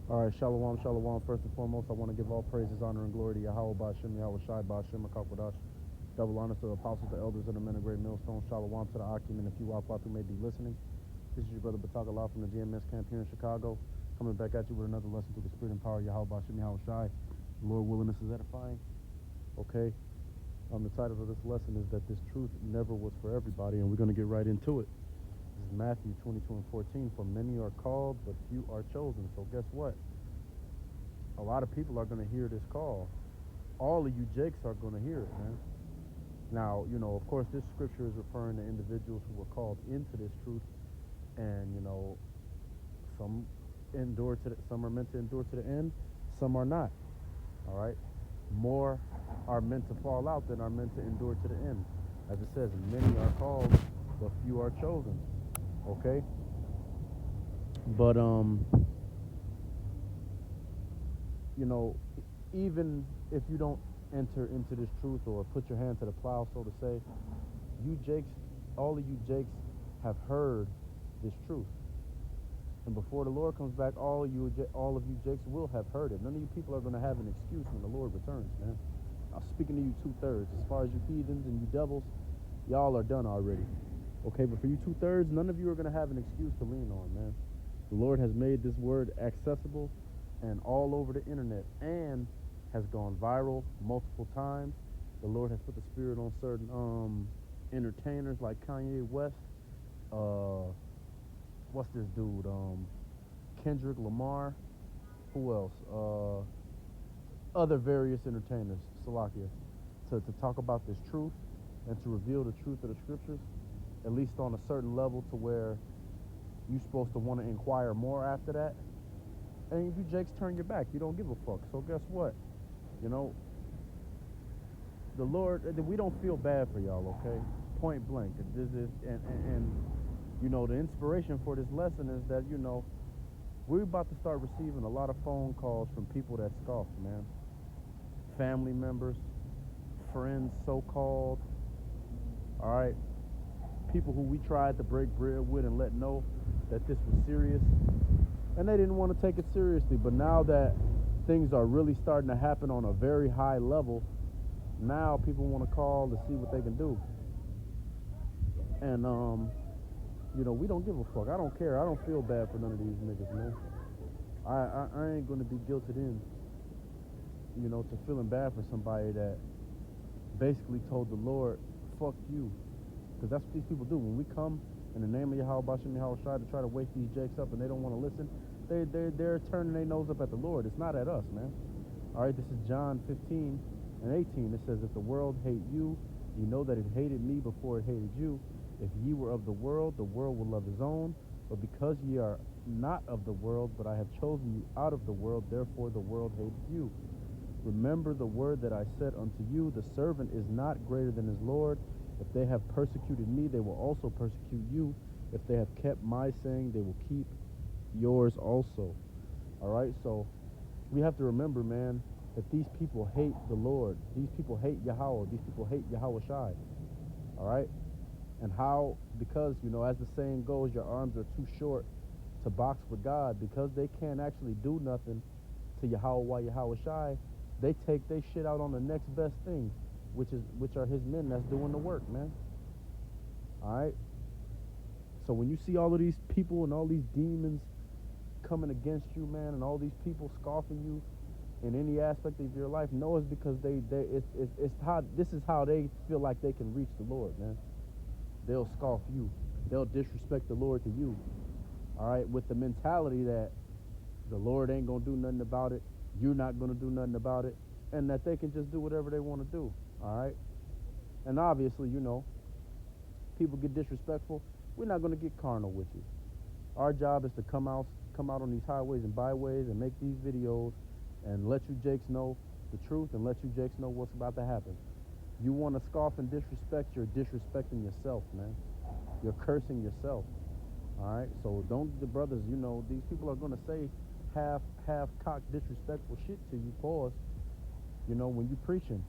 All right, shalom, shalom. First and foremost, I want to give all praises, honor, and glory to Yahweh Bashem, Yahweh Shai Bashem, Akakwadash. Double honors to the apostles, the elders, and the men of great millstone. Shalom to the Akim and a few Wafat who may be listening. This is your brother Bataka Law from the GMS camp here in Chicago, coming back at you with another lesson through the spirit and power of Yahweh Bashem, Yahweh Shai. Lord willing, this is edifying. Okay. The title of this lesson is that this truth never was for everybody, and we're going to get right into it. This is Matthew 22 and 14. For many are called, but few are chosen. So guess what? A lot of people are going to hear this call. All of you jakes are going to hear it, man. Now, of course, this scripture is referring to individuals who were called into this truth, and some some are meant to endure to the end, some are not. All right, more are meant to fall out than are meant to endure to the end. As it says, many are called, but few are chosen. Okay, but even if you don't enter into this truth or put your hand to the plow, so to say, you jakes, all of you jakes have heard this truth. And before the Lord comes back, all of you jakes will have heard it. None of you people are going to have an excuse when the Lord returns, man. I'm speaking to you 2/3. As far as you heathens and you devils, y'all are done already. Okay, but for you 2/3, none of you are going to have an excuse to lean on, man. The Lord has made this word accessible and all over the internet and has gone viral multiple times. The Lord has put the spirit on certain entertainers like Kanye West. What's this dude? Kendrick Lamar. Who else? Other various entertainers, Salakia, to talk about this truth and to reveal the truth of the scriptures, at least on a certain level to where you're supposed to want to inquire more after that. And you jakes turn your back. You don't give a fuck. So guess what? The Lord, we don't feel bad for y'all, okay? Point blank. This is, and the inspiration for this lesson is that, we're about to start receiving a lot of phone calls from people that scoff, man. Family members, friends, so-called, all right? People who we tried to break bread with and let know that this was serious. And they didn't want to take it seriously. But now that things are really starting to happen on a very high level, now people want to call to see what they can do. And, we don't give a fuck. I don't care. I don't feel bad for none of these niggas, man. I ain't going to be guilted in, to feeling bad for somebody that basically told the Lord, fuck you. Because that's what these people do. When we come in the name of Yahweh Bashem Yahweh Shai to try to wake these jakes up and they don't want to listen, they're turning their nose up at the Lord. It's not at us, man. All right, this is John 15 and 18. It says, if the world hate you, you know that it hated me before it hated you. If ye were of the world will love his own. But because ye are not of the world, but I have chosen you out of the world, therefore the world hated you. Remember the word that I said unto you, the servant is not greater than his Lord. If they have persecuted me, they will also persecute you. If they have kept my saying, they will keep yours also. All right, so we have to remember, man, that these people hate the Lord. These people hate Yahweh. These people hate Yahweh Shai. All right? And how, because, as the saying goes, your arms are too short to box with God, because they can't actually do nothing to Yahweh Shai, they take their shit out on the next best thing, which are his men that's doing the work, man. All right? So when you see all of these people and all these demons coming against you, man, and all these people scoffing you in any aspect of your life, know it's because this is how they feel like they can reach the Lord, man. They'll scoff you. They'll disrespect the Lord to you. All right? With the mentality that the Lord ain't going to do nothing about it. You're not going to do nothing about it. And that they can just do whatever they want to do. All right? And obviously, people get disrespectful. We're not going to get carnal with you. Our job is to come out on these highways and byways and make these videos and let you jakes know the truth and let you jakes know what's about to happen. You want to scoff and disrespect, you're disrespecting yourself, man. You're cursing yourself. All right? So the brothers, these people are going to say half-cocked disrespectful shit to you, pause, when you preaching.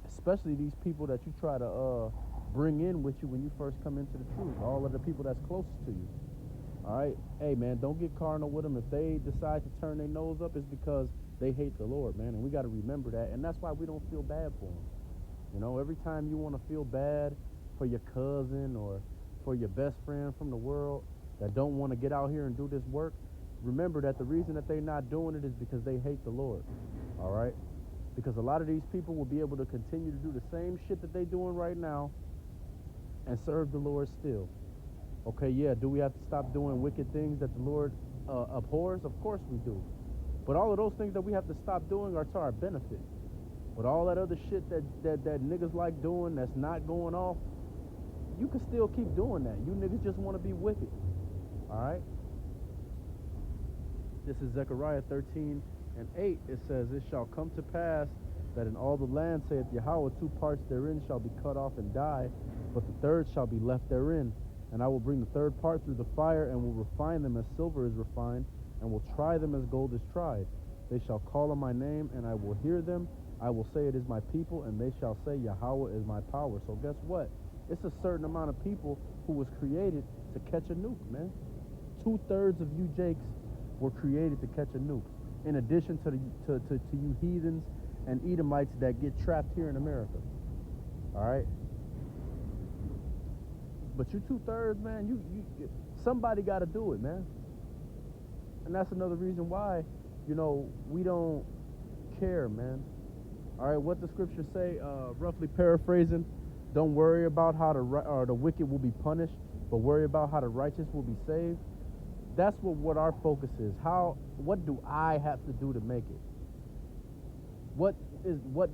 Especially these people that you try to bring in with you when you first come into the truth. All of the people that's closest to you. All right, hey man, don't get carnal with them. If they decide to turn their nose up, it's because they hate the Lord, man, and we got to remember that. And that's why we don't feel bad for them. You know, every time you want to feel bad for your cousin or for your best friend from the world that don't want to get out here and do this work, remember that the reason that they're not doing it is because they hate the Lord. All right, because a lot of these people will be able to continue to do the same shit that they're doing right now and serve the Lord still. Okay, yeah, do we have to stop doing wicked things that the Lord abhors? Of course we do. But all of those things that we have to stop doing are to our benefit. But all that other shit that niggas like doing that's not going off, you can still keep doing that. You niggas just want to be wicked. All right? This is Zechariah 13:8. It says, "It shall come to pass that in all the land, saith Yahweh, 2 parts therein shall be cut off and die, but the third shall be left therein. And I will bring the third part through the fire, and will refine them as silver is refined, and will try them as gold is tried. They shall call on my name, and I will hear them. I will say, it is my people, and they shall say, Yahweh is my power." So guess what? It's a certain amount of people who was created to catch a nuke, man. 2/3 of you Jakes were created to catch a nuke. In addition to you heathens and Edomites that get trapped here in America. All right? But you 2/3, man, you somebody got to do it, man. And that's another reason why, you know, we don't care, man. All right, what the scriptures say, roughly paraphrasing, don't worry about how the wicked will be punished, but worry about how the righteous will be saved. That's what our focus is. What do I have to do to make it? What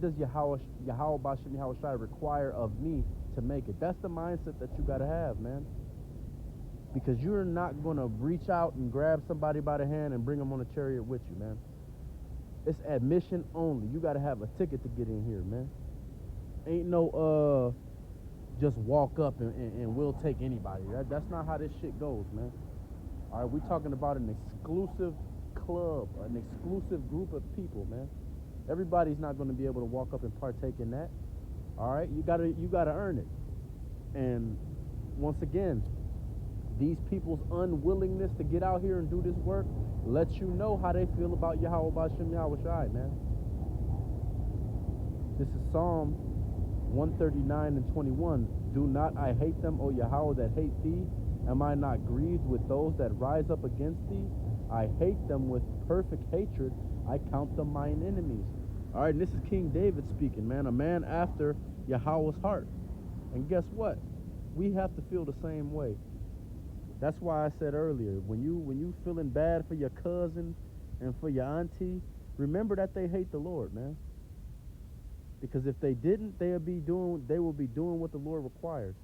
does Yahweh Bashem Yahweh Shai require of me to make it? That's the mindset that you got to have, man. Because you're not going to reach out and grab somebody by the hand and bring them on a chariot with you, man. It's admission only. You got to have a ticket to get in here, man. Ain't no just walk up and we'll take anybody. That's not how this shit goes, man. All right, we're talking about an exclusive club, an exclusive group of people, man. Everybody's not going to be able to walk up and partake in that. All right, you gotta earn it. And once again, these people's unwillingness to get out here and do this work lets you know how they feel about Yahweh Bashem Yahweh Shai, man. This is Psalm 139:21. "Do not I hate them, O Yahweh, that hate thee? Am I not grieved with those that rise up against thee? I hate them with perfect hatred. I count them mine enemies." All right, and this is King David speaking, man. A man after Yahweh's heart. And guess what? We have to feel the same way. That's why I said earlier, when you feeling bad for your cousin and for your auntie, remember that they hate the Lord, man. Because if they didn't, they will be doing what the Lord requires.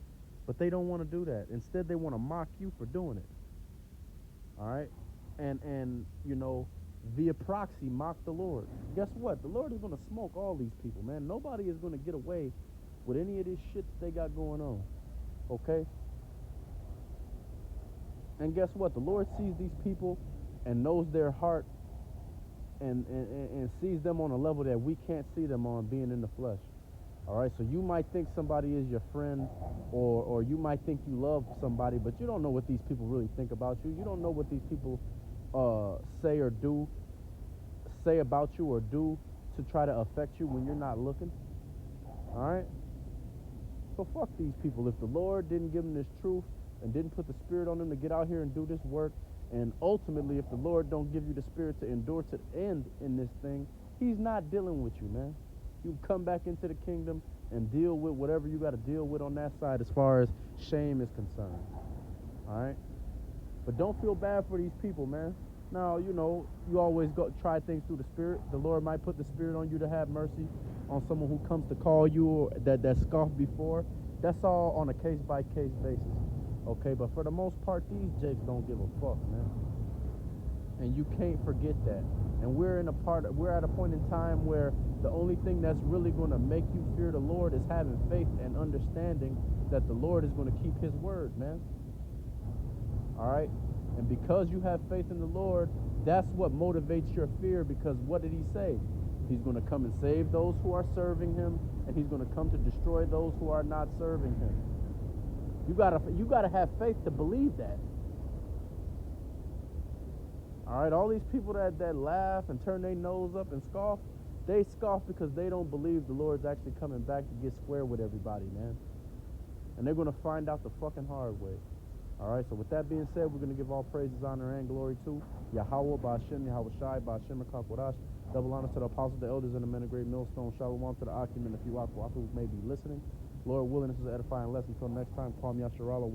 But they don't want to do that. Instead, they want to mock you for doing it. All right? And you know, via proxy, mock the Lord. Guess what? The Lord is going to smoke all these people, man. Nobody is going to get away with any of this shit that they got going on. Okay? And guess what? The Lord sees these people and knows their heart and sees them on a level that we can't see them on, being in the flesh. All right? So you might think somebody is your friend, or you might think you love somebody, but you don't know what these people really think about you. You don't know what these people say about you or do to try to affect you when you're not looking. All right? So fuck these people. If the Lord didn't give them this truth and didn't put the spirit on them to get out here and do this work, and ultimately if the Lord don't give you the spirit to endure to the end in this thing, he's not dealing with you, man. You come back into the kingdom and deal with whatever you got to deal with on that side as far as shame is concerned. All right? But don't feel bad for these people, man. Now, you know, you always try things through the spirit. The Lord might put the spirit on you to have mercy on someone who comes to call you or that scoffed before. That's all on a case-by-case basis. Okay, but for the most part, these jakes don't give a fuck, man. And you can't forget that. And we're at a point in time where the only thing that's really going to make you fear the Lord is having faith and understanding that the Lord is going to keep his word, man. All right? And because you have faith in the Lord, that's what motivates your fear, because what did he say? He's going to come and save those who are serving him, and he's going to come to destroy those who are not serving him. You gotta have faith to believe that. All right, all these people that laugh and turn their nose up and scoff, they scoff because they don't believe the Lord's actually coming back to get square with everybody, man. And they're going to find out the fucking hard way. All right, so with that being said, we're going to give all praises, honor, and glory to Yahweh, Ba'ashem, Yahweh Shai, Ba'ashem, Rakakwadash. Double honor to the apostles, the elders, and the men of great millstone. Shalom to the Akim and the few Akwaku who may be listening. Lord willing, this is an edifying lesson. Until next time, call me Yasharala.